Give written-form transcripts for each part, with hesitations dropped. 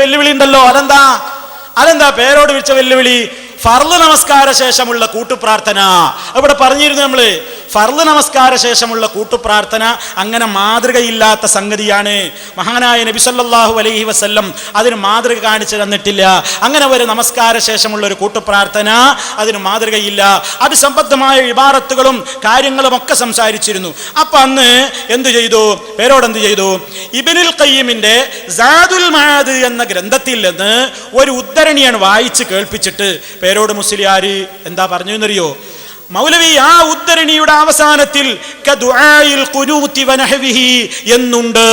വെല്ലുവിളി ഉണ്ടല്ലോ, അതെന്താ പേരോട് വിളിച്ച വെല്ലുവിളി? ഫർള് നമസ്കാര ശേഷമുള്ള കൂട്ടുപ്രാർത്ഥന. അവിടെ പറഞ്ഞിരുന്നു നമ്മള്, ഫർള് നമസ്കാര ശേഷമുള്ള കൂട്ടുപ്രാർത്ഥന അങ്ങനെ മാതൃകയില്ലാത്ത സംഗതിയാണ്. മഹാനായ നബി സല്ലല്ലാഹു അലൈഹി വസല്ലം അതിന് മാതൃക കാണിച്ചു തന്നിട്ടില്ല. അങ്ങനെ ഒരു നമസ്കാര ശേഷമുള്ള ഒരു കൂട്ടുപ്രാർത്ഥന അതിന് മാതൃകയില്ല. അത് സംബന്ധമായ ഇബാറത്തുകളും കാര്യങ്ങളും ഒക്കെ സംസാരിച്ചിരുന്നു. അപ്പൊ അന്ന് എന്ത് ചെയ്തു? പേരോട് എന്ത് ചെയ്തു? ഇബ്നുൽ ഖയ്യിമിന്റെ സാദുൽ മആദ് എന്ന ഗ്രന്ഥത്തിൽ നിന്ന് ഒരു ഉദ്ധരണിയാണ് വായിച്ച് കേൾപ്പിച്ചിട്ട് പേരോട് മുസ്ലിയാര് എന്താ പറഞ്ഞു എന്നറിയോ? മൗലവി, ആ ഉദ്ധരണിയുടെ അവസാനത്തിൽ കദുആഇൽ ഖുനൂതി വനഹ്വിഹി എന്നുണ്ട്.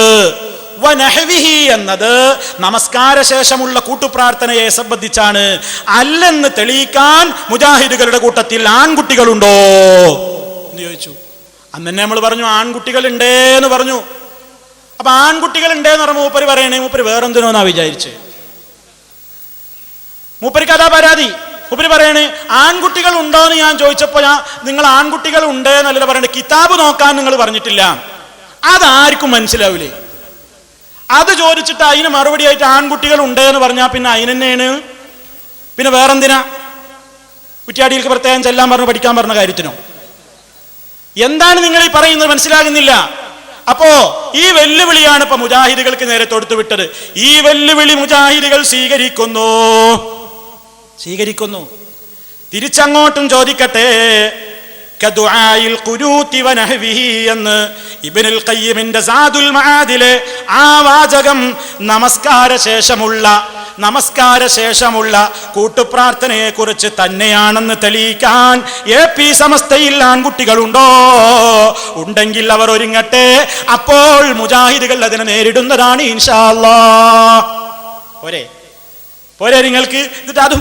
വനഹ്വിഹി എന്നത് നമസ്കാര ശേഷമുള്ള കൂട്ടുപ്രാർത്ഥനയെ സംബന്ധിച്ചാണ്. അല്ലെന്ന് തെളിയിക്കാൻ മുജാഹിദുകളുടെ കൂട്ടത്തിൽ ആൺകുട്ടികളുണ്ടോ എന്ന് ചോദിച്ചു. അന്ന് തന്നെ നമ്മൾ പറഞ്ഞു ആൺകുട്ടികൾ ഉണ്ടേന്ന് പറഞ്ഞു. അപ്പൊ ആൺകുട്ടികൾ ഉണ്ടേന്ന് പറഞ്ഞ മൂപ്പര് പറയണേ, മൂപ്പര് വേറെന്തിനോന്നാ വിചാരിച്ച്. മൂപ്പർക്ക് അതാ പരാതി. മൂപ്പര് പറയണേ ആൺകുട്ടികൾ ഉണ്ടോന്ന് ഞാൻ ചോദിച്ചപ്പോ നിങ്ങൾ ആൺകുട്ടികൾ ഉണ്ടെന്നല്ല പറയണേ, കിതാബ് നോക്കാൻ നിങ്ങൾ പറഞ്ഞിട്ടില്ല. അതാർക്കും മനസ്സിലാവില്ലേ? അത് ചോദിച്ചിട്ട് അതിന് മറുപടി ആയിട്ട് ആൺകുട്ടികൾ ഉണ്ടെന്ന് പറഞ്ഞാൽ പിന്നെ അതിനെന്നെയാണ്, പിന്നെ വേറെന്തിനാ കുറ്റ്യാടിയിലേക്ക് പ്രത്യേകം ചെല്ലാൻ പറഞ്ഞു പഠിക്കാൻ പറഞ്ഞ കാര്യത്തിനോ? എന്താണ് നിങ്ങൾ ഈ പറയുന്നത്? മനസ്സിലാകുന്നില്ല. അപ്പോ ഈ വെല്ലുവിളിയാണ് ഇപ്പൊ മുജാഹിദുകൾക്ക് നേരെ തൊടുത്തു വിട്ടത്. ഈ വെല്ലുവിളി മുജാഹിദുകൾ സ്വീകരിക്കുന്നു. തിരിച്ചങ്ങോട്ടും ചോദിക്കട്ടെ, കദുആഇൽ ഖുനൂതി വനഹ്വിഹി എന്ന് ഇബ്നുൽ ഖയ്യിമിന്റെ സാദുൽ മആദിലെ ആ വാചകം നമസ്കാര ശേഷമുള്ള കൂട്ടുപ്രാർത്ഥനയെ കുറിച്ച് തന്നെയാണെന്ന് തെളിയിക്കാൻ AP സമസ്തയിൽ ആൺകുട്ടികളുണ്ടോ? ഉണ്ടെങ്കിൽ അവർ ഒരുങ്ങട്ടെ. അപ്പോൾ മുജാഹിദുകൾ അതിനെ നേരിടുന്നതാണ് ഇൻഷാ അല്ലാഹ്. പോരെ നിങ്ങൾക്ക് എന്നിട്ട് അതും